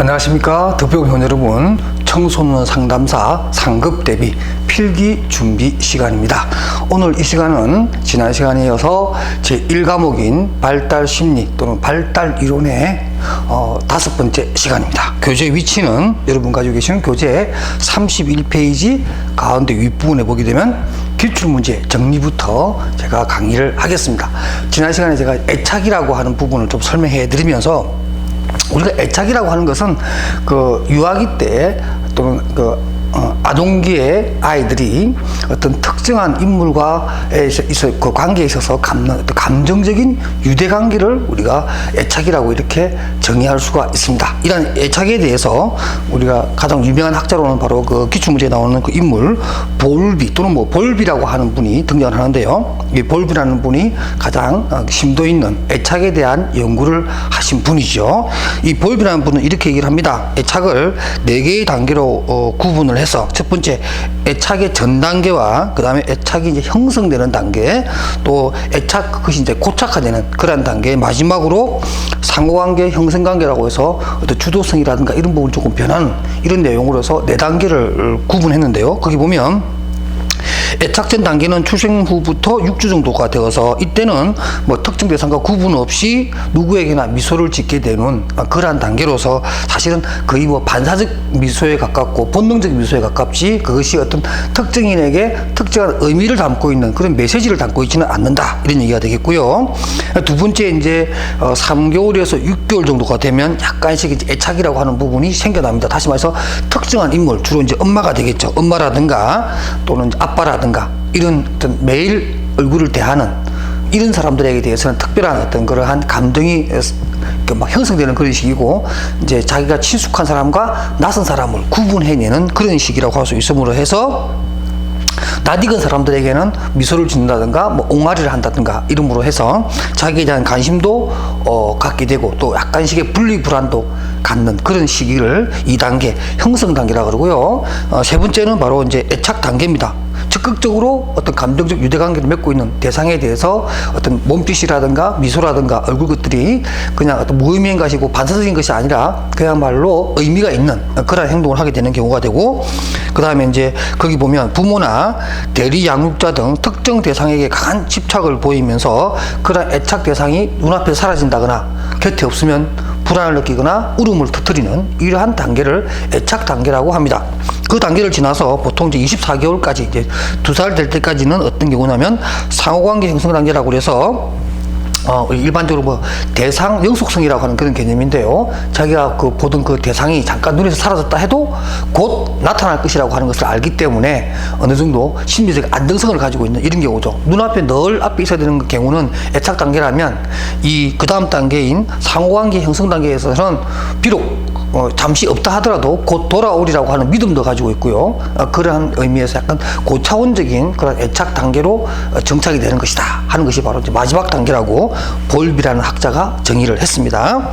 안녕하십니까. 덕배우원 여러분, 청소년 상담사 상급 대비 필기 준비 시간입니다. 오늘 이 시간은 지난 시간에 이어서 제1과목인 발달 심리 또는 발달 이론의 5번째 시간입니다. 교재 위치는 여러분 가지고 계시는 교재 31페이지 가운데 윗부분에 보게 되면 기출문제 정리부터 제가 강의를 하겠습니다. 지난 시간에 제가 애착이라고 하는 부분을 좀 설명해 드리면서, 우리가 애착이라고 하는 것은 그 유아기 때 또는 아동기의 아이들이 어떤 특정한 인물과 그 관계에 있어서 갖는 어떤 감정적인 유대관계를 우리가 애착이라고 이렇게 정의할 수가 있습니다. 이런 애착에 대해서 우리가 가장 유명한 학자로는 바로 그 기출문제에 나오는 그 인물 볼비 또는 볼비라고 하는 분이 등장을 하는데요. 이 볼비라는 분이 가장 심도 있는 애착에 대한 연구를 하신 분이죠. 이 볼비라는 분은 이렇게 얘기를 합니다. 애착을 4개의 단계로 구분을 해서, 첫 번째 애착의 전 단계와 그 다음에 애착이 이제 형성되는 단계, 또 애착 그것이 이제 고착화되는 그런 단계, 마지막으로 상호관계, 형성관계라고 해서 어떤 주도성이라든가 이런 부분이 조금 변하는 이런 내용으로 해서 4단계를 구분했는데요. 거기 보면 애착 전 단계는 출생 후부터 6주 정도가 되어서, 이때는 뭐 특정 대상과 구분 없이 누구에게나 미소를 짓게 되는 그러한 단계로서, 사실은 거의 뭐 반사적 미소에 가깝고 본능적 미소에 가깝지, 그것이 어떤 특정인에게 특정한 의미를 담고 있는 그런 메시지를 담고 있지는 않는다, 이런 얘기가 되겠고요. 두 번째, 이제 3개월에서 6개월 정도가 되면 약간씩 이제 애착이라고 하는 부분이 생겨납니다. 다시 말해서 특정한 인물, 주로 이제 엄마가 되겠죠. 엄마라든가 또는 아빠라든가 이런 어떤 매일 얼굴을 대하는 이런 사람들에게 대해서는 특별한 어떤 그러한 감정이 막 형성되는 그런 시기고, 이제 자기가 친숙한 사람과 낯선 사람을 구분해내는 그런 시기라고 할 수 있음으로 해서, 낯익은 사람들에게는 미소를 짓는다든가 뭐 옹알이를 한다든가 이름으로 해서 자기에 대한 관심도 갖게 되고, 또 약간씩의 분리불안도 갖는 그런 시기를 2단계 형성 단계라고 그러고요. 세 번째는 바로 이제 애착 단계입니다. 적극적으로 어떤 감정적 유대관계를 맺고 있는 대상에 대해서 어떤 몸짓이라든가 미소라든가 얼굴 것들이 그냥 어떤 무의미한 것이고 반사적인 것이 아니라 그야말로 의미가 있는 그런 행동을 하게 되는 경우가 되고, 그 다음에 이제 거기 보면 부모나 대리 양육자 등 특정 대상에게 강한 집착을 보이면서 그런 애착 대상이 눈앞에서 사라진다거나 곁에 없으면 불안을 느끼거나 울음을 터뜨리는 이러한 단계를 애착 단계라고 합니다. 그 단계를 지나서 보통 이제 24개월까지, 이제 2살 될 때까지는 어떤 경우냐면 상호관계 형성 단계라고 그래서 일반적으로 뭐 대상 영속성이라고 하는 그런 개념인데요. 자기가 그 보던 그 대상이 잠깐 눈에서 사라졌다 해도 곧 나타날 것이라고 하는 것을 알기 때문에 어느 정도 심리적 안정성을 가지고 있는 이런 경우죠. 눈앞에 늘 앞에 있어야 되는 경우는 애착 단계라면, 그 다음 단계인 상호관계 형성 단계에서는 비록 잠시 없다 하더라도 곧 돌아오리라고 하는 믿음도 가지고 있고요. 그러한 의미에서 약간 고차원적인 그런 애착 단계로 정착이 되는 것이다 하는 것이 바로 이제 마지막 단계라고 볼비라는 학자가 정의를 했습니다.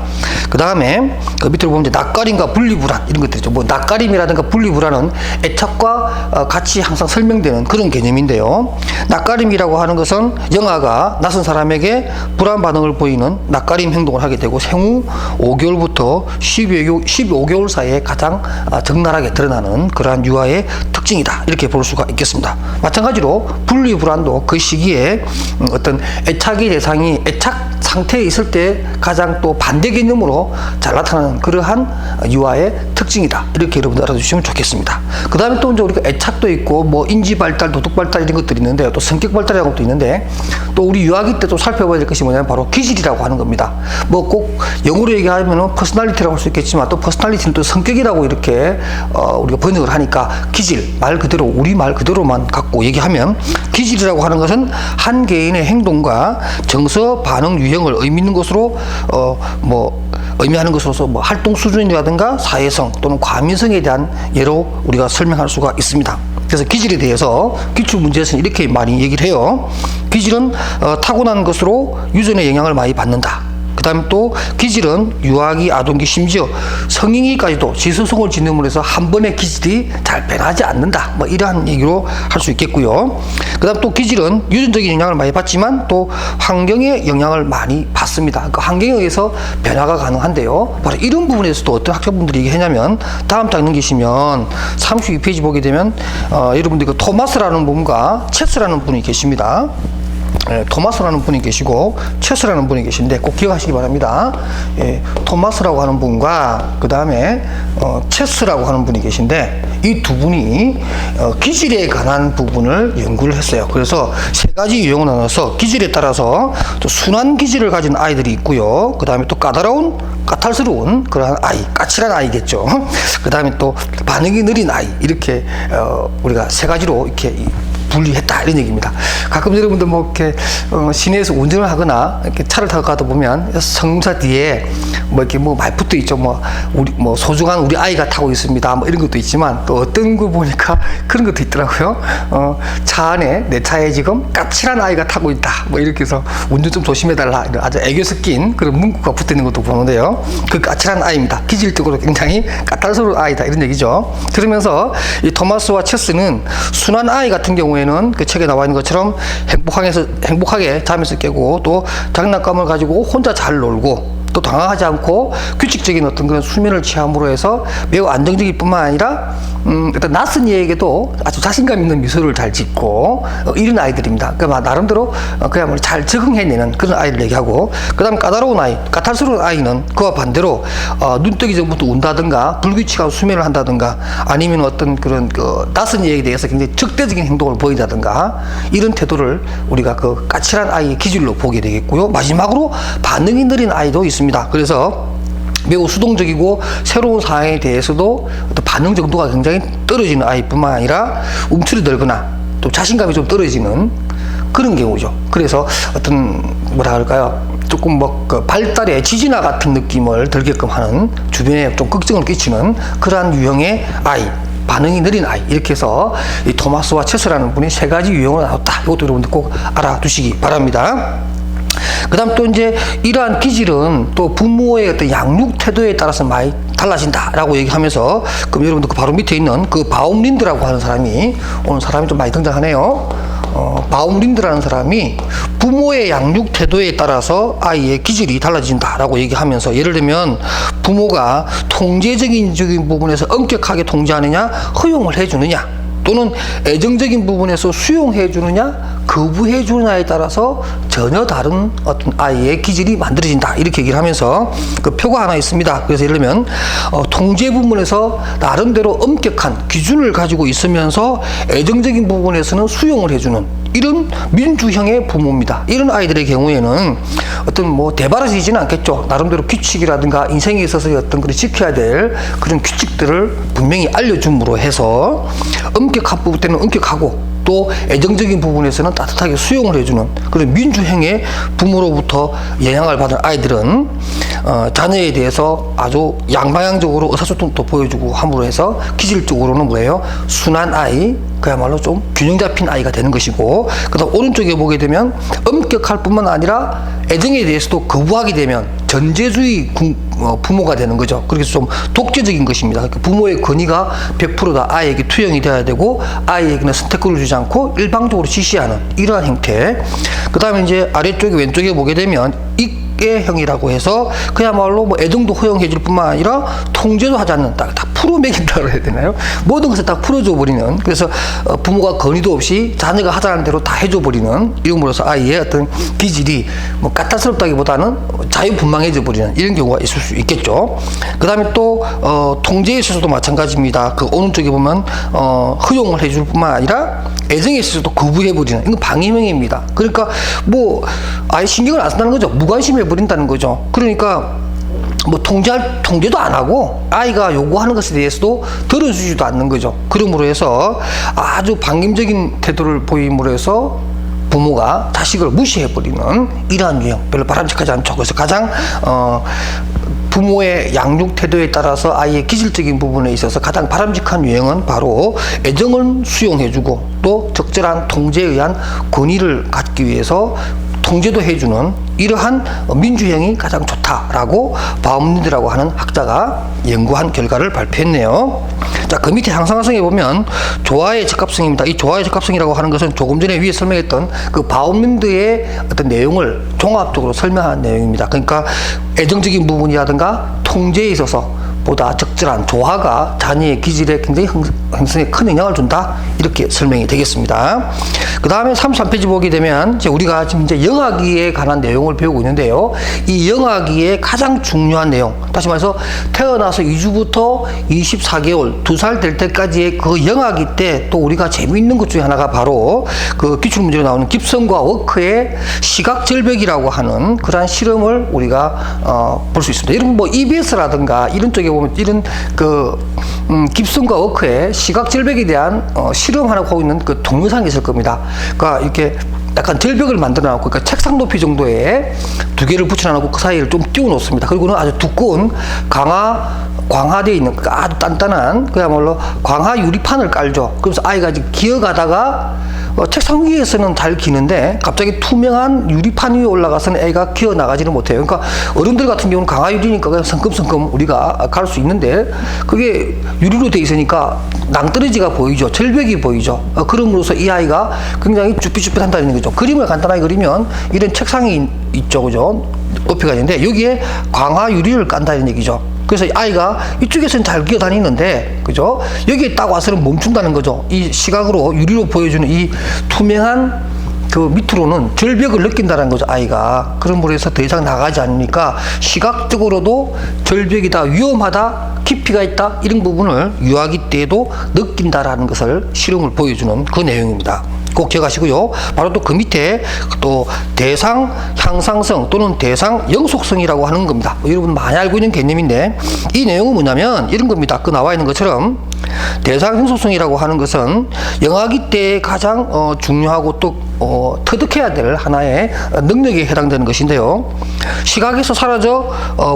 그 다음에 그 밑으로 보면 이제 낯가림과 분리불안 이런 것들이죠. 뭐 낯가림이라든가 분리불안은 애착과 같이 항상 설명되는 그런 개념인데요. 낯가림이라고 하는 것은 영아가 낯선 사람에게 불안 반응을 보이는 낯가림 행동을 하게 되고, 생후 5개월부터 15개월 사이에 가장 적나라하게 드러나는 그러한 유아의 특징이다, 이렇게 볼 수가 있겠습니다. 마찬가지로 분리불안도 그 시기에 어떤 애착의 대상이 애착 상태에 있을 때 가장 또 반대 개념으로 잘 나타나는 그러한 유아의 특징이다, 이렇게 여러분들 알아주시면 좋겠습니다. 그 다음에 또 이제 우리가 애착도 있고 뭐 인지 발달, 도덕 발달 이런 것들이 있는데요. 또 성격 발달이라는 것도 있는데, 또 우리 유아기 때 또 살펴봐야 될 것이 뭐냐면 바로 기질이라고 하는 겁니다. 뭐 꼭 영어로 얘기하면 퍼스널리티라고 할 수 있겠지만, 또 퍼스널리티는 또 성격이라고 이렇게 우리가 번역을 하니까 기질, 말 그대로 우리 말 그대로만 갖고 얘기하면, 기질이라고 하는 것은 한 개인의 행동과 정서, 반응, 유형을 의미 있는 것으로 의미하는 것으로서 뭐 활동 수준이라든가 사회성 또는 과민성에 대한 예로 우리가 설명할 수가 있습니다. 그래서 기질에 대해서 기출문제에서는 이렇게 많이 얘기를 해요. 기질은 타고난 것으로 유전의 영향을 많이 받는다. 그 다음에 또 기질은 유아기, 아동기, 심지어 성인기까지도 지수성을 짓는 해서 한 번에 기질이 잘 변하지 않는다. 뭐 이러한 얘기로 할 수 있겠고요. 그 다음 또 기질은 유전적인 영향을 많이 받지만 또 환경의 영향을 많이 받습니다. 그 환경에 의해서 변화가 가능한데요. 바로 이런 부분에서도 어떤 학자분들이 얘기하냐면 다음 장 넘기시면 32페이지 보게 되면 여러분들 그 토마스라는 분과 체스라는 분이 계십니다. 토마스라는 분이 계시고 체스라는 분이 계신데 꼭 기억하시기 바랍니다. 토마스라고 하는 분과 그 다음에 체스라고 하는 분이 계신데 이 두 분이 기질에 관한 부분을 연구를 했어요. 그래서 세 가지 유형을 나눠서 기질에 따라서 또 순한 기질을 가진 아이들이 있고요. 그 다음에 또 까탈스러운 그런 아이, 까칠한 아이겠죠. 그 다음에 또 반응이 느린 아이, 이렇게 우리가 세 가지로 이렇게 분리했다, 이런 얘기입니다. 가끔 여러분들 뭐 이렇게 시내에서 운전을 하거나 이렇게 차를 타고 가다 보면 성차 뒤에 뭐 이렇게 뭐 많이 붙어 있죠. 우리 소중한 우리 아이가 타고 있습니다. 뭐 이런 것도 있지만 또 어떤 거 보니까 그런 것도 있더라고요. 차 안에, 내 차에 지금 까칠한 아이가 타고 있다. 뭐 이렇게 해서 운전 좀 조심해달라. 이런 아주 애교 섞인 그런 문구가 붙어 있는 것도 보는데요. 그 까칠한 아이입니다. 기질적으로 굉장히 까탈스러운 아이다, 이런 얘기죠. 그러면서 이 토마스와 체스는 순한 아이 같은 경우에는 그 책에 나와 있는 것처럼 행복하게 잠에서 깨고 또 장난감을 가지고 혼자 잘 놀고 또 당황하지 않고 규칙적인 어떤 그런 수면을 취함으로 해서 매우 안정적일 뿐만 아니라 일단 낯선 이에게도 아주 자신감 있는 미소를 잘 짓고 이런 아이들입니다. 그러니까 나름대로 그야말로 잘 적응해내는 그런 아이를 얘기하고, 그 다음 까다로운 아이, 까탈스러운 아이는 그와 반대로 눈 뜨기 전부터 운다든가 불규칙한 수면을 한다든가 아니면 어떤 그런 낯선 이에게 대해서 굉장히 적대적인 행동을 보인다든가 이런 태도를 우리가 그 까칠한 아이의 기질로 보게 되겠고요. 마지막으로 반응이 느린 아이도 있습니다. 그래서 매우 수동적이고 새로운 상황에 대해서도 어떤 반응 정도가 굉장히 떨어지는 아이뿐만 아니라 움츠려 들거나 또 자신감이 좀 떨어지는 그런 경우죠. 그래서 어떤 뭐라 할까요? 조금 그 발달의 지진화 같은 느낌을 들게끔 하는, 주변에 좀 걱정을 끼치는 그러한 유형의 아이, 반응이 느린 아이, 이렇게 해서 이 토마스와 체스라는 분이 세 가지 유형을 나눴다. 이것도 여러분들 꼭 알아두시기 바랍니다. 그 다음 또 이제 이러한 기질은 또 부모의 어떤 양육 태도에 따라서 많이 달라진다라고 얘기하면서, 그럼 여러분들 그 바로 밑에 있는 그 바움린드라고 하는 사람이, 오늘 사람이 좀 많이 등장하네요. 바움린드라는 사람이 부모의 양육 태도에 따라서 아이의 기질이 달라진다라고 얘기하면서, 예를 들면 부모가 통제적인 부분에서 엄격하게 통제하느냐, 허용을 해주느냐, 또는 애정적인 부분에서 수용해 주느냐, 거부해 주느냐에 따라서 전혀 다른 어떤 아이의 기질이 만들어진다, 이렇게 얘기를 하면서 그 표가 하나 있습니다. 그래서 예를 들면 통제 부분에서 나름대로 엄격한 기준을 가지고 있으면서 애정적인 부분에서는 수용을 해주는 이런 민주형의 부모입니다. 이런 아이들의 경우에는 어떤 대바라지지는 않겠죠. 나름대로 규칙이라든가 인생에 있어서 어떤 그런 지켜야 될 그런 규칙들을 분명히 알려줌으로 해서 엄격한 부분 때는 엄격하고 또 애정적인 부분에서는 따뜻하게 수용을 해주는 그런 민주형의 부모로부터 영향을 받은 아이들은 자녀에 대해서 아주 양방향적으로 의사소통도 보여주고 함으로 해서 기질적으로는 뭐예요? 순한 아이, 그야말로 좀 균형 잡힌 아이가 되는 것이고, 그 다음 오른쪽에 보게 되면 엄격할 뿐만 아니라 애정에 대해서도 거부하게 되면 전제주의 부모가 되는 거죠. 그래서 좀 독재적인 것입니다. 그러니까 부모의 권위가 100%다 아이에게 투영이 돼야 되고, 아이에게는 선택권을 주지 않고 일방적으로 지시하는 이러한 형태. 그 다음에 이제 아래쪽에 왼쪽에 보게 되면 형이라고 해서 그야말로 애정도 허용해줄 뿐만 아니라 통제도 하지 않는, 다 풀어먹인다고 해야 되나요? 모든 것을 다 풀어줘 버리는, 그래서 부모가 권위도 없이 자녀가 하자는 대로 다 해줘 버리는, 이름으로써 아이의 어떤 기질이 까탈스럽다기보다는 자유분방해져 버리는 이런 경우가 있을 수 있겠죠. 그 다음에 또 통제에 있어서도 마찬가지입니다. 그 오른쪽에 보면 허용을 해줄 뿐만 아니라 애정에 있어서도 거부해버리는, 이건 방임형입니다. 그러니까 아예 신경을 안 쓴다는 거죠. 무관심해버린다는 거죠. 그러니까 통제도 안 하고 아이가 요구하는 것에 대해서도 들어주지도 않는 거죠. 그러므로 해서 아주 방임적인 태도를 보임으로 해서 부모가 자식을 무시해버리는 이러한 유형, 별로 바람직하지 않죠. 그래서 가장 부모의 양육 태도에 따라서 아이의 기질적인 부분에 있어서 가장 바람직한 유형은 바로 애정을 수용해주고 또 적절한 통제에 의한 권위를 갖기 위해서 통제도 해주는 이러한 민주형이 가장 좋다라고 바움린드라고 하는 학자가 연구한 결과를 발표했네요. 자, 그 밑에 향상성에 보면 조화의 적합성입니다. 이 조화의 적합성이라고 하는 것은 조금 전에 위에 설명했던 그 바움린드의 어떤 내용을 종합적으로 설명한 내용입니다. 그러니까 애정적인 부분이라든가 통제에 있어서 보다 적절한 조화가 자녀의 기질에 굉장히 형성에 큰 영향을 준다, 이렇게 설명이 되겠습니다. 그 다음에 33페이지 보게 되면 이제 우리가 지금 이제 영아기에 관한 내용을 배우고 있는데요. 이 영아기의 가장 중요한 내용, 다시 말해서 태어나서 2주부터 24개월 2살 될 때까지의 그 영아기 때 또 우리가 재미있는 것 중에 하나가 바로 그 기출문제로 나오는 깁슨과 워크의 시각절벽이라고 하는 그러한 실험을 우리가 볼 수 있습니다. 여러분 뭐 EBS라든가 이런 쪽에 보면 이런 그 깁슨과 워크의 시각절벽에 대한 실험 하나 하고 있는 그 동영상이 있을 겁니다. 그러니까 이렇게 약간 절벽을 만들어 놓고, 그러니까 책상 높이 정도의 두 개를 붙여 놓고 그 사이를 좀 띄워 놓습니다. 그리고는 아주 두꺼운 광화되어 있는, 그러니까 아주 단단한 그야말로 광화 유리판을 깔죠. 그래서 아이가 이제 기어가다가 책상 위에서는 잘 기는데 갑자기 투명한 유리판 위에 올라가서는 애가 기어 나가지는 못해요. 그러니까 어른들 같은 경우는 강화 유리니까 그냥 성큼성큼 우리가 갈 수 있는데 그게 유리로 돼 있으니까 낭떠러지가 보이죠. 절벽이 보이죠. 그럼으로써 이 아이가 굉장히 쭈삣쭈삣한다는 거죠. 그림을 간단하게 그리면 이런 책상이 있죠, 그죠? 높이가 있는데 여기에 광화 유리를 깐다는 얘기죠. 그래서 아이가 이쪽에서는 잘 기어다니는데, 그죠? 여기에 딱 와서는 멈춘다는 거죠. 이 시각으로 유리로 보여주는 이 투명한 그 밑으로는 절벽을 느낀다는 거죠, 아이가. 그런 해서 더 이상 나가지 않으니까 시각적으로도 절벽이다, 위험하다, 깊이가 있다, 이런 부분을 유아기 때에도 느낀다라는 것을 실험을 보여주는 그 내용입니다. 꼭 기억하시고요. 바로 또 그 밑에 또 대상 향상성 또는 대상 영속성이라고 하는 겁니다. 여러분 많이 알고 있는 개념인데 이 내용은 뭐냐면 이런 겁니다. 그 나와 있는 것처럼 대상 영속성이라고 하는 것은 영아기 때 가장 중요하고 또 터득해야 될 하나의 능력에 해당되는 것인데요. 시각에서 사라져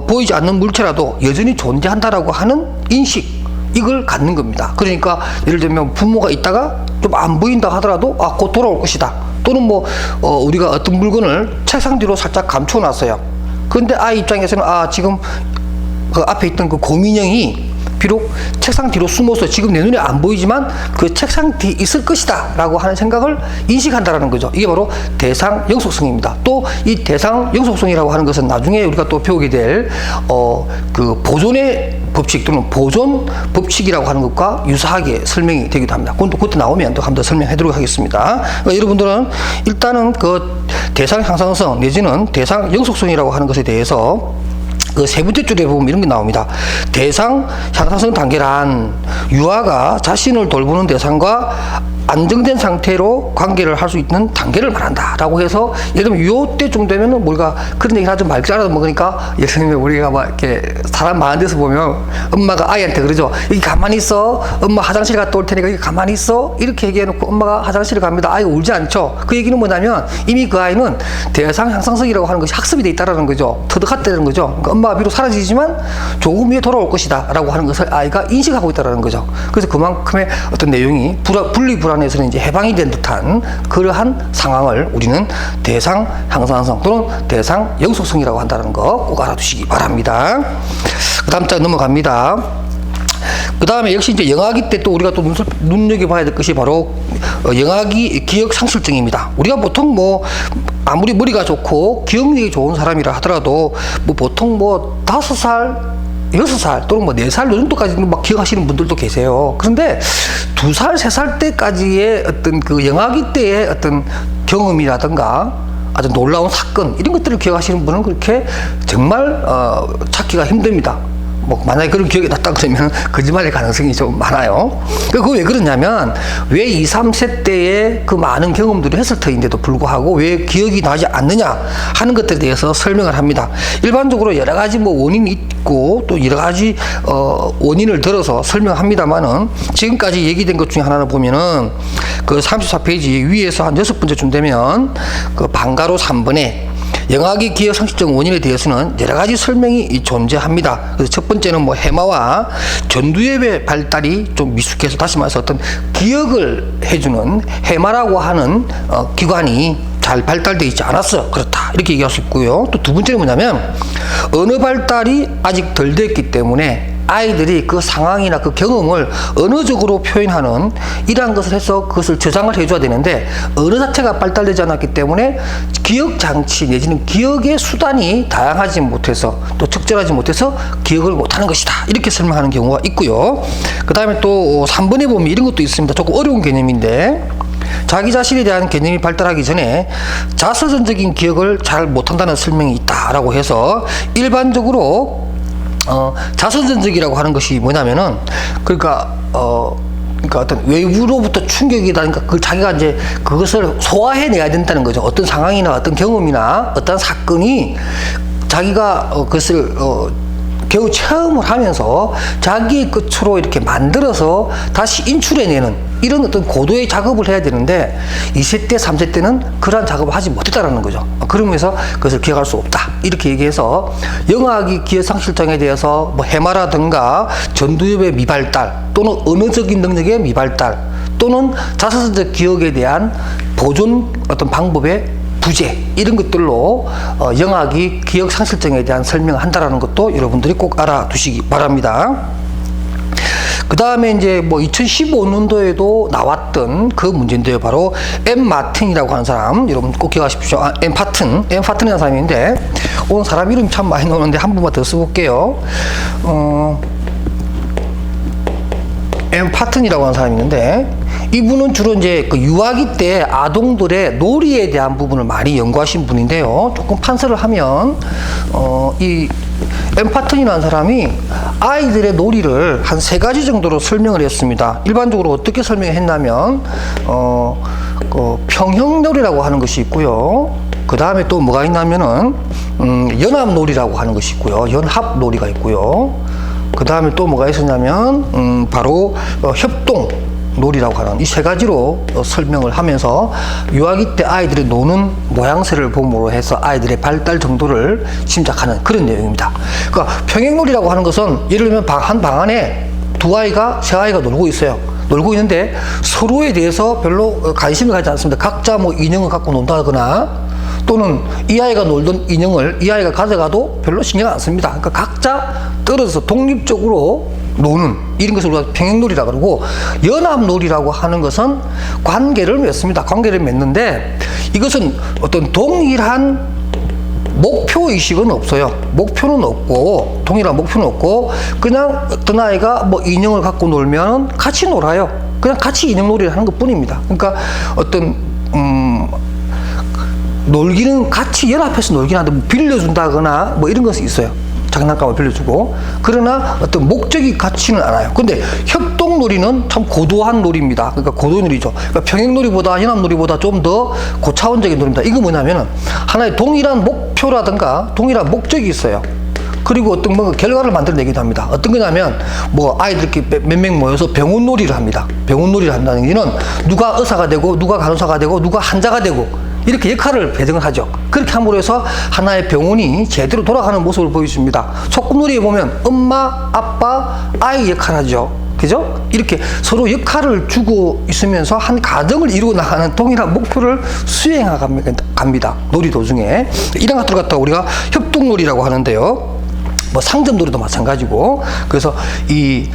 보이지 않는 물체라도 여전히 존재한다라고 하는 인식, 이걸 갖는 겁니다. 그러니까 예를 들면 부모가 있다가 좀 안 보인다 하더라도 곧 돌아올 것이다. 또는 뭐 우리가 어떤 물건을 책상 뒤로 살짝 감춰놨어요. 그런데 아이 입장에서는 지금 그 앞에 있던 그 곰인형이 비록 책상 뒤로 숨어서 지금 내 눈에 안 보이지만 그 책상 뒤에 있을 것이다 라고 하는 생각을 인식한다라는 거죠. 이게 바로 대상 영속성입니다. 또 이 대상 영속성이라고 하는 것은 나중에 우리가 또 배우게 될 그 보존의 법칙 또는 보존 법칙이라고 하는 것과 유사하게 설명이 되기도 합니다. 그건 또 그때 나오면 또 한 번 더 설명해 드리도록 하겠습니다. 그러니까 여러분들은 일단은 그 대상 향상성 내지는 대상 영속성이라고 하는 것에 대해서 그 세 번째 줄에 보면 이런 게 나옵니다. 대상 향상성 단계란 유아가 자신을 돌보는 대상과 안정된 상태로 관계를 할 수 있는 단계를 말한다 라고 해서, 예를 들면 요때쯤 되면은 우리가 그런 얘기를 하지 말줄 알아도 먹으니까, 예를 들면 우리가 막 이렇게 사람 많은 데서 보면 엄마가 아이한테 그러죠. 여기 가만히 있어, 엄마 화장실 갔다 올 테니까 여기 가만히 있어, 이렇게 얘기해놓고 엄마가 화장실에 갑니다. 아이가 울지 않죠. 그 얘기는 뭐냐면 이미 그 아이는 대상 향상성이라고 하는 것이 학습이 돼 있다라는 거죠. 터득했다는 거죠. 그러니까 엄마가 비록 사라지지만 조금 후에 돌아올 것이다 라고 하는 것을 아이가 인식하고 있다라는 거죠. 그래서 그만큼의 어떤 내용이 분리불안에서는 이제 해방이 된 듯한 그러한 상황을 우리는 대상 향상성 또는 대상 영속성이라고 한다는 거 꼭 알아두시기 바랍니다. 그 다음 장 넘어갑니다. 그 다음에 역시 이제 영아기 때 또 우리가 또 눈여겨봐야 될 것이 바로 영아기 기억 상실증입니다. 우리가 보통 뭐 아무리 머리가 좋고 기억력이 좋은 사람이라 하더라도 뭐 보통 뭐 5살 6살 또는 뭐 4살 요 정도까지는 막 기억하시는 분들도 계세요. 그런데 2살, 3살 때까지의 어떤 그 영아기 때의 어떤 경험이라든가 아주 놀라운 사건, 이런 것들을 기억하시는 분은 그렇게 정말 찾기가 힘듭니다. 뭐 만약에 그런 기억이 났다 그러면 거짓말일 가능성이 좀 많아요. 그거 왜 그러냐면 왜 2, 3세 때의 그 많은 경험들을 했을 터인데도 불구하고 왜 기억이 나지 않느냐 하는 것들에 대해서 설명을 합니다. 일반적으로 여러 가지 뭐 원인이 있고 또 여러 가지 원인을 들어서 설명합니다만은 지금까지 얘기된 것 중에 하나를 보면은 그 34페이지 위에서 한 6번째쯤 되면 그 방가로 3번에 영아기 기억 상실증 원인에 대해서는 여러 가지 설명이 존재합니다. 그래서 첫 번째는 뭐 해마와 전두엽의 발달이 좀 미숙해서, 다시 말해서 어떤 기억을 해주는 해마라고 하는 기관이 잘 발달되어 있지 않았어. 그렇다. 이렇게 얘기할 수 있고요. 또 두 번째는 뭐냐면 언어 발달이 아직 덜 됐기 때문에 아이들이 그 상황이나 그 경험을 언어적으로 표현하는 이러한 것을 해서 그것을 저장을 해줘야 되는데 언어 자체가 발달되지 않았기 때문에 기억 장치 내지는 기억의 수단이 다양하지 못해서 또 적절하지 못해서 기억을 못하는 것이다. 이렇게 설명하는 경우가 있고요. 그 다음에 또 3번에 보면 이런 것도 있습니다. 조금 어려운 개념인데 자기 자신에 대한 개념이 발달하기 전에 자서전적인 기억을 잘 못한다는 설명이 있다라고 해서 일반적으로 자서전적이라고 하는 것이 뭐냐면은 그러니까 어떤 외부로부터 충격이다. 그러니까 그 자기가 이제 그것을 소화해내야 된다는 거죠. 어떤 상황이나 어떤 경험이나 어떤 사건이 자기가 그것을 겨우 체험을 하면서 자기의 끝으로 이렇게 만들어서 다시 인출해내는 이런 어떤 고도의 작업을 해야 되는데 2세 때, 3세 때는 그러한 작업을 하지 못했다라는 거죠. 그러면서 그것을 기억할 수 없다. 이렇게 얘기해서 영아기 기억상실증에 대해서 뭐 해마라든가 전두엽의 미발달 또는 언어적인 능력의 미발달 또는 자서전적 기억에 대한 보존 어떤 방법의 부재 이런 것들로 영아기 기억상실증에 대한 설명을 한다라는 것도 여러분들이 꼭 알아두시기 바랍니다. 그 다음에 이제 뭐 2015년도에도 나왔던 그 문제인데요. 바로 엠 마틴이라고 하는 사람, 여러분 꼭 기억하십시오. 엠 파튼이라는 사람인데, 오늘 사람 이름 참 많이 나오는데 한 번만 더 써볼게요. 엠 파튼이라고 하는 사람이 있는데, 이분은 주로 이제 그 유아기 때 아동들의 놀이에 대한 부분을 많이 연구하신 분인데요. 조금 판서를 하면, 이 엠 파튼이라는 사람이 아이들의 놀이를 한 3가지 정도로 설명을 했습니다. 일반적으로 어떻게 설명했냐면, 평형놀이라고 하는 것이 있고요. 그 다음에 또 뭐가 있냐면은, 연합놀이라고 하는 것이 있고요. 연합놀이가 있고요. 그 다음에 또 뭐가 있었냐면, 바로 협동 놀이라고 하는 이 3가지로 설명을 하면서 유아기 때 아이들이 노는 모양새를 보므로 해서 아이들의 발달 정도를 짐작하는 그런 내용입니다. 그러니까 평행놀이라고 하는 것은 예를 들면 한 방 안에 세 아이가 놀고 있어요. 놀고 있는데 서로에 대해서 별로 관심을 가지지 않습니다. 각자 뭐 인형을 갖고 논다거나 또는 이 아이가 놀던 인형을 이 아이가 가져가도 별로 신경 안 씁니다. 그러니까 각자 떨어져서 독립적으로 노는 이런 것을 우리가 평행놀이라고 그러고, 연합놀이라고 하는 것은 관계를 맺습니다. 관계를 맺는데 이것은 어떤 동일한 목표의식은 없어요. 목표는 없고, 동일한 목표는 없고, 그냥 어떤 아이가 뭐 인형을 갖고 놀면 같이 놀아요. 그냥 같이 인형놀이를 하는 것 뿐입니다. 그러니까 어떤 놀기는 같이 연합해서 놀긴 하는데 뭐 빌려준다거나 뭐 이런 것이 있어요. 장난감을 빌려주고. 그러나 어떤 목적이 같지는 않아요. 근데 협동놀이는 참 고도한 놀이입니다. 그러니까 고도놀이죠. 그러니까 평행놀이보다 연합놀이보다 좀 더 고차원적인 놀이입니다. 이거 뭐냐면은 하나의 동일한 목표라든가 동일한 목적이 있어요. 그리고 어떤 뭐 결과를 만들어내기도 합니다. 어떤 거냐면 뭐 아이들 이렇게 몇 명 모여서 병원놀이를 합니다. 병원놀이를 한다는 얘기는 누가 의사가 되고 누가 간호사가 되고 누가 환자가 되고 이렇게 역할을 배정을 하죠. 그렇게 함으로 해서 하나의 병원이 제대로 돌아가는 모습을 보여줍니다. 소꿉놀이에 보면 엄마, 아빠, 아이 역할을 하죠. 그죠? 이렇게 서로 역할을 주고 있으면서 한 가정을 이루어 나가는 동일한 목표를 수행해 갑니다. 놀이 도중에. 이런 것들 갖다가 우리가 협동놀이라고 하는데요. 뭐 상점놀이도 마찬가지고. 그래서 이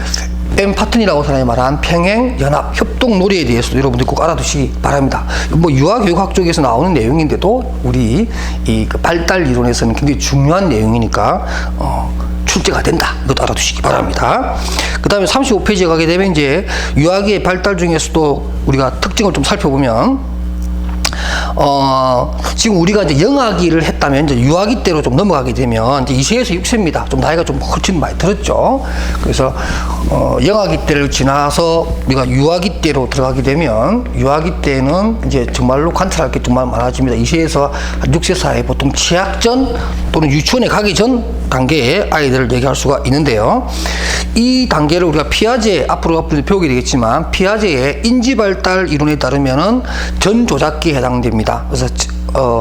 엠 파튼이라고 사람이 말한 평행, 연합, 협동 놀이에 대해서도 여러분들이 꼭 알아두시기 바랍니다. 뭐 유아교육학 쪽에서 나오는 내용인데도 우리 이 발달 이론에서는 굉장히 중요한 내용이니까 출제가 된다. 이것도 알아두시기 바랍니다. 그 다음에 35페이지에 가게 되면 이제 유아기의 발달 중에서도 우리가 특징을 좀 살펴보면 지금 우리가 이제 영아기를 했다면 이제 유아기 때로 좀 넘어가게 되면 이제 2세에서 6세입니다. 좀 나이가 좀 훨씬 많이 들었죠. 그래서 영아기 때를 지나서 우리가 유아기 때로 들어가게 되면 유아기 때는 이제 정말로 관찰할 게 정말 많아집니다. 2세에서 6세 사이 보통 취학전 또는 유치원에 가기 전 단계의 아이들을 얘기할 수가 있는데요. 이 단계를 우리가 피아제 앞으로 배우게 되겠지만 피아제의 인지발달 이론에 따르면은 전조작기에 해당됩니다. 그래서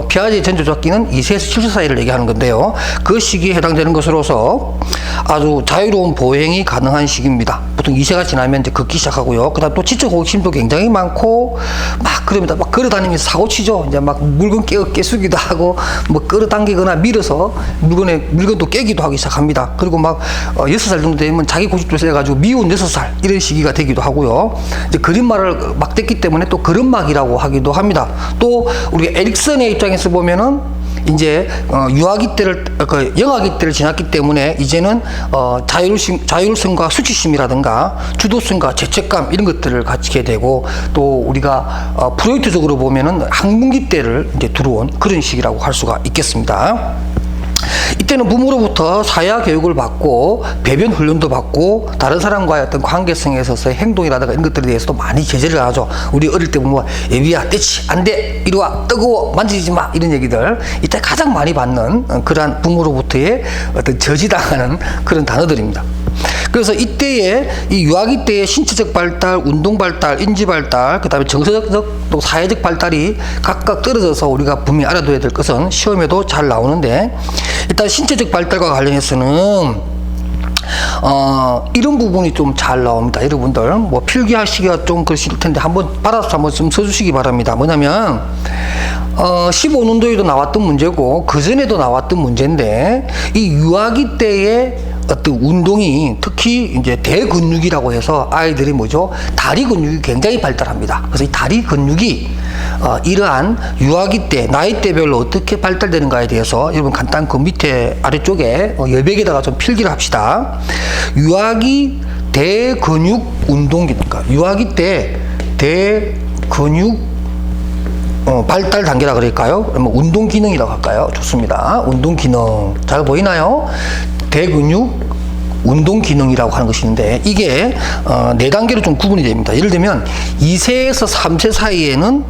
피아제 전조작기는 2세에서 7세 사이를 얘기하는 건데요. 그 시기에 해당되는 것으로서 아주 자유로운 보행이 가능한 시기입니다. 보통 2세가 지나면 이제 걷기 시작하고요. 그 다음 또 지적 호기심도 굉장히 많고, 막 그럽니다. 막 걸어 다니면서 사고 치죠. 이제 막 물건 깨수기도 하고, 뭐 끌어당기거나 밀어서 물건도 깨기도 하기 시작합니다. 그리고 막 6살 정도 되면 자기 고집도 세가지고 미운 6살 이런 시기가 되기도 하고요. 이제 그림말을 막 뗐기 때문에 또 그림막이라고 하기도 합니다. 또 우리가 에릭슨의 입장에서 보면은 이제 유아기 때를 영아기 때를 지났기 때문에 이제는 자율성과 수치심이라든가 주도성과 죄책감 이런 것들을 갖게 되고, 또 우리가 프로이트적으로 보면은 학문기 때를 이제 들어온 그런 시기라고 할 수가 있겠습니다. 이때는 부모로부터 사회화 교육을 받고 배변 훈련도 받고 다른 사람과의 어떤 관계성에 있어서의 행동이라든가 이런 것들에 대해서도 많이 제재를 하죠. 우리 어릴 때 보면 애비야, 떼치, 안 돼, 이리 와, 뜨거워, 만지지 마, 이런 얘기들 이때 가장 많이 받는 그러한 부모로부터의 어떤 저지당하는 그런 단어들입니다. 그래서 이때에 이 유아기 때의 신체적 발달, 운동 발달, 인지 발달, 그 다음에 정서적 또 사회적 발달이 각각 떨어져서 우리가 분명히 알아둬야 될 것은 시험에도 잘 나오는데, 일단 신체적 발달과 관련해서는 이런 부분이 좀 잘 나옵니다. 여러분들 뭐 필기하시기가 좀 그러실 텐데 한번 받아서 한번 좀 써주시기 바랍니다. 뭐냐면 15년도에도 나왔던 문제고 그 전에도 나왔던 문제인데, 이 유아기 때의 어떤 운동이 특히 이제 대근육이라고 해서 아이들이 뭐죠? 다리 근육이 굉장히 발달합니다. 그래서 이 다리 근육이 이러한 유아기 때 나이대별로 어떻게 발달되는가에 대해서 여러분 간단 그 밑에 아래쪽에 여백에다가 좀 필기를 합시다. 유아기 대근육 운동기, 그러니까 유아기 때 대근육 발달 단계라 그럴까요? 그러면 운동 기능이라고 할까요? 좋습니다. 운동 기능 잘 보이나요? 대근육 운동 기능이라고 하는 것이 있는데, 이게 4단계로 좀 구분이 됩니다. 예를 들면 2세에서 3세 사이에는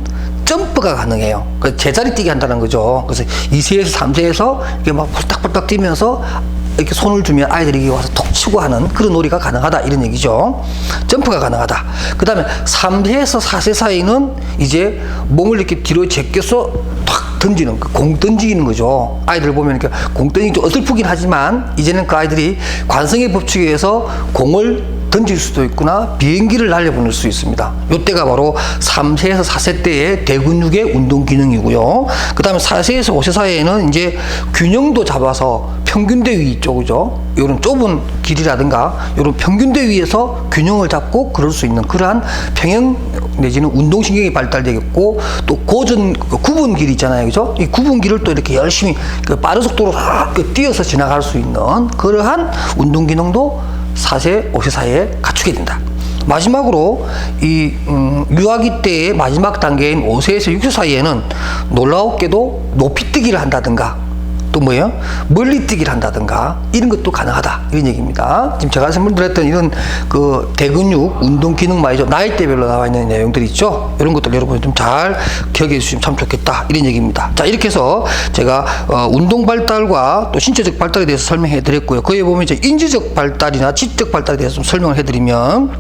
점프가 가능해요. 그러니까 제자리 뛰기 한다는 거죠. 그래서 2세에서 3세에서 이게 막 폴딱폴딱 뛰면서 이렇게 손을 주면 아이들이 와서 톡 치고 하는 그런 놀이가 가능하다, 이런 얘기죠. 점프가 가능하다. 그 다음에 3세에서 4세 사이는 이제 몸을 이렇게 뒤로 제껴서 탁 던지는, 공 던지는 거죠. 아이들 보면 이렇게 공 던지기 좀 어설프긴 하지만 이제는 그 아이들이 관성의 법칙에 의해서 공을 던질 수도 있구나, 비행기를 날려보낼 수 있습니다. 이때가 바로 3세에서 4세 때의 대근육의 운동 기능이고요. 그 다음에 4세에서 5세 사이에는 이제 균형도 잡아서 평균대 위 쪽이죠. 이런 좁은 길이라든가 이런 평균대 위에서 균형을 잡고 그럴 수 있는 그러한 평형 내지는 운동신경이 발달되겠고, 또 구분 길 있잖아요. 그죠? 이 구분 길을 또 이렇게 열심히 빠른 속도로 뛰어서 지나갈 수 있는 그러한 운동 기능도 4세, 5세 사이에 갖추게 된다. 마지막으로 이 유아기 때의 마지막 단계인 5세에서 6세 사이에는 놀라웠게도 높이뛰기를 한다든가 또 뭐예요? 멀리뛰기를 한다든가 이런 것도 가능하다, 이런 얘기입니다. 지금 제가 설명드렸던 이런 그 대근육 운동 기능 말이죠, 나이대별로 나와 있는 내용들이 있죠. 이런 것들 여러분이 좀 잘 기억해 주시면 참 좋겠다, 이런 얘기입니다. 자, 이렇게 해서 제가 운동 발달과 또 신체적 발달에 대해서 설명해 드렸고요. 거기에 보면 이제 인지적 발달이나 지적 발달에 대해서 좀 설명을 해 드리면,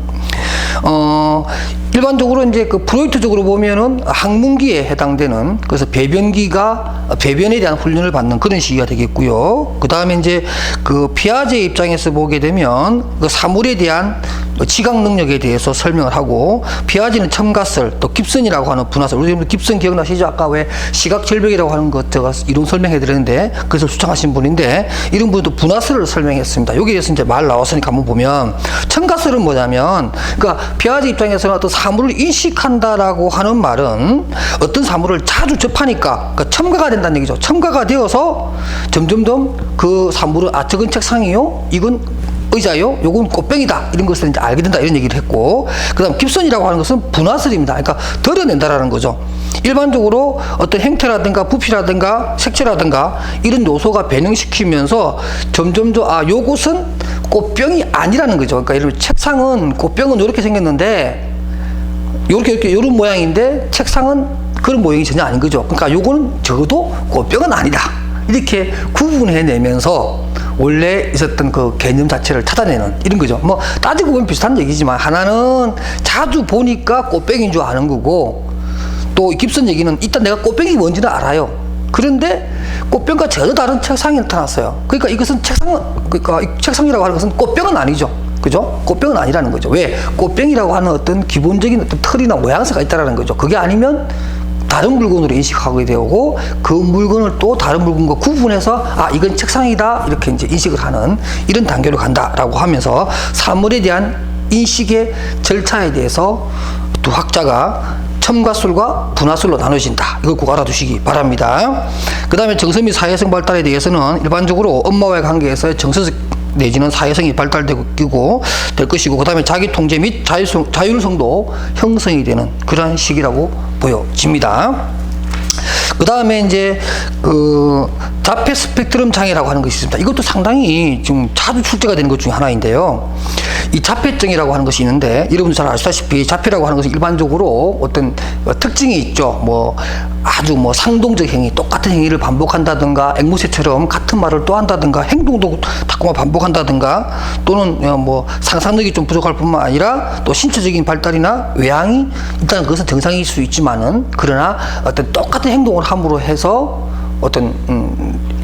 일반적으로 이제 그 프로이트적으로 보면은 학문기에 해당되는, 그래서 배변에 대한 훈련을 받는 그런 시기가 되겠고요. 그 다음에 이제 그 피아제 입장에서 보게 되면 그 사물에 대한 지각 능력에 대해서 설명을 하고, 피아제는 첨가설, 또 깁슨이라고 하는 분화설, 우리 깁슨 기억나시죠? 아까 왜 시각 절벽이라고 하는 것 제가 이론 설명해 드렸는데 그래서 추천하신 분인데, 이런 분도 분화설을 설명했습니다. 여기에 대해서 이제 말 나왔으니까 한번 보면, 첨가설은 뭐냐면, 그러니까 피아제 입장에서는 어떤 사물을 인식한다라고 하는 말은 어떤 사물을 자주 접하니까 그러니까 첨가가 된다는 얘기죠. 첨가가 되어서 점점점 그 사물은 저건 책상이요, 이건 의자요, 요건 꽃병이다, 이런 것을 이제 알게 된다, 이런 얘기를 했고, 그 다음 깁슨이라고 하는 것은 분화설입니다. 그러니까 드러낸다라는 거죠. 일반적으로 어떤 행태라든가 부피라든가 색채라든가 이런 요소가 변형시키면서 점점점 요것은 꽃병이 아니라는 거죠. 그러니까 예를 들면 책상은, 꽃병은 이렇게 생겼는데 이렇게 이런 모양인데 책상은 그런 모양이 전혀 아닌 거죠. 그러니까 요거는 적어도 꽃병은 아니다, 이렇게 구분해내면서 원래 있었던 그 개념 자체를 찾아내는 이런 거죠. 뭐 따지고 보면 비슷한 얘기지만, 하나는 자주 보니까 꽃병인 줄 아는 거고, 또 깁슨 얘기는 일단 내가 꽃병이 뭔지는 알아요. 그런데 꽃병과 전혀 다른 책상이 나타났어요. 그러니까 이것은 그러니까 이 책상이라고 하는 것은 꽃병은 아니죠. 그죠? 꽃병은 아니라는 거죠. 왜? 꽃병이라고 하는 어떤 기본적인 어떤 털이나 모양새가 있다라는 거죠. 그게 아니면 다른 물건으로 인식하게 되고 그 물건을 또 다른 물건과 구분해서 아 이건 책상이다 이렇게 이제 인식을 하는 이런 단계로 간다라고 하면서 사물에 대한 인식의 절차에 대해서 두 학자가 첨가술과 분화술로 나눠진다. 이걸 꼭 알아두시기 바랍니다. 그 다음에 정서 및 사회성 발달에 대해서는 일반적으로 엄마와의 관계에서 정서적 내지는 사회성이 발달되고 될 것이고, 그 다음에 자기 통제 및 자율성도 형성이 되는 그러한 시기라고 보여집니다. 그 다음에 이제 그 자폐 스펙트럼 장애라고 하는 것이 있습니다. 이것도 상당히 지금 자주 출제가 되는 것 중에 하나인데요. 이 자폐증이라고 하는 것이 있는데, 여러분들 잘 아시다시피 자폐라고 하는 것은 일반적으로 어떤 특징이 있죠. 뭐 아주 뭐 상동적 행위, 똑같은 행위를 반복한다든가, 앵무새처럼 같은 말을 또 한다든가, 행동도 자꾸만 반복한다든가, 또는 뭐 상상력이 좀 부족할 뿐만 아니라 또 신체적인 발달이나 외향이 일단 그것은 정상일 수 있지만은, 그러나 어떤 똑같은 행동을 함으로 해서 어떤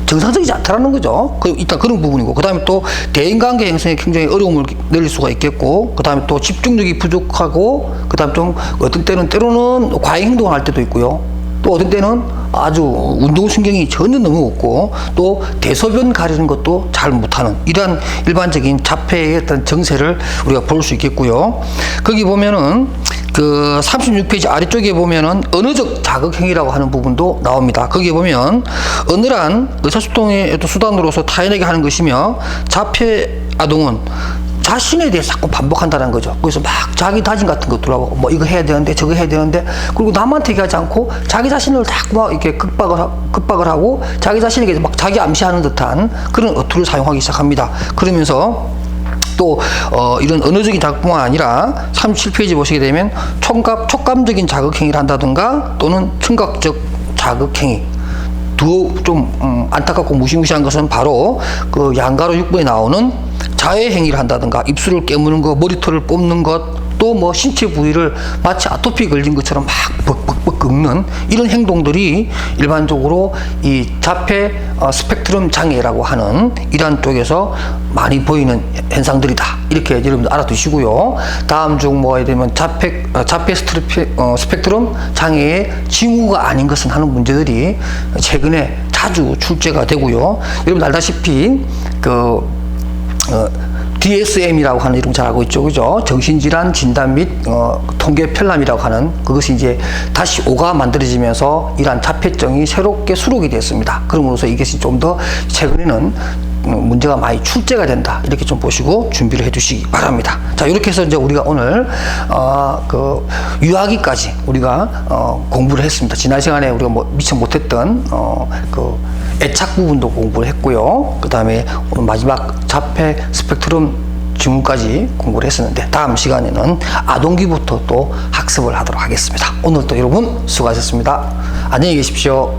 정상적이지 않다라는 거죠. 일단 그런 부분이고, 그 다음에 또 대인관계 형성에 굉장히 어려움을 내릴 수가 있겠고, 그 다음에 또 집중력이 부족하고, 그 다음에 좀 어떤 때로는 과잉 행동을 할 때도 있고요. 또 어떤 때는 아주 운동신경이 전혀 너무 없고, 또 대소변 가리는 것도 잘 못하는 이러한 일반적인 자폐의 어떤 정세를 우리가 볼 수 있겠고요. 거기 보면은 그 36페이지 아래쪽에 보면은 언어적 자극행위라고 하는 부분도 나옵니다. 거기에 보면 언어란 의사소통의 수단으로서 타인에게 하는 것이며, 자폐 아동은 자신에 대해서 자꾸 반복한다는 거죠. 그래서 막 자기 다짐 같은 것들 하고, 뭐 이거 해야 되는데 저거 해야 되는데, 그리고 남한테 얘기하지 않고 자기 자신을 자꾸 막 이렇게 급박을 하고 자기 자신에게 막 자기 암시하는 듯한 그런 어투를 사용하기 시작합니다. 그러면서 또 이런 언어적인 자극뿐만 아니라 37페이지 보시게 되면 촉감적인 자극행위를 한다든가, 또는 청각적 자극행위. 좀 안타깝고 무시무시한 것은 바로 그 양가로 6번에 나오는 자해행위를 한다든가, 입술을 깨무는 것, 머리털을 뽑는 것, 또 뭐 신체 부위를 마치 아토피 걸린 것처럼 막 벅벅벅 긁는 이런 행동들이 일반적으로 이 자폐 스펙트럼 장애라고 하는 이러한 쪽에서 많이 보이는 현상들이다. 이렇게 여러분들 알아두시고요. 다음 중 뭐가 되면 자폐 스펙트럼 장애의 징후가 아닌 것은 하는 문제들이 최근에 자주 출제가 되고요. 여러분 알다시피 DSM이라고 하는 이름 잘 알고 있죠, 그죠? 정신질환 진단 및 통계 편람이라고 하는 그것이 이제 다시 5가 만들어지면서 이러한 자폐증이 새롭게 수록이 됐습니다. 그러므로서 이것이 좀 더 최근에는 문제가 많이 출제가 된다. 이렇게 좀 보시고 준비를 해주시기 바랍니다. 자, 이렇게 해서 이제 우리가 오늘 그 유아기까지 우리가 공부를 했습니다. 지난 시간에 우리가 뭐 미처 못했던 그 애착 부분도 공부를 했고요. 그 다음에 오늘 마지막 자폐 스펙트럼 지문까지 공부를 했었는데, 다음 시간에는 아동기부터 또 학습을 하도록 하겠습니다. 오늘도 여러분 수고하셨습니다. 안녕히 계십시오.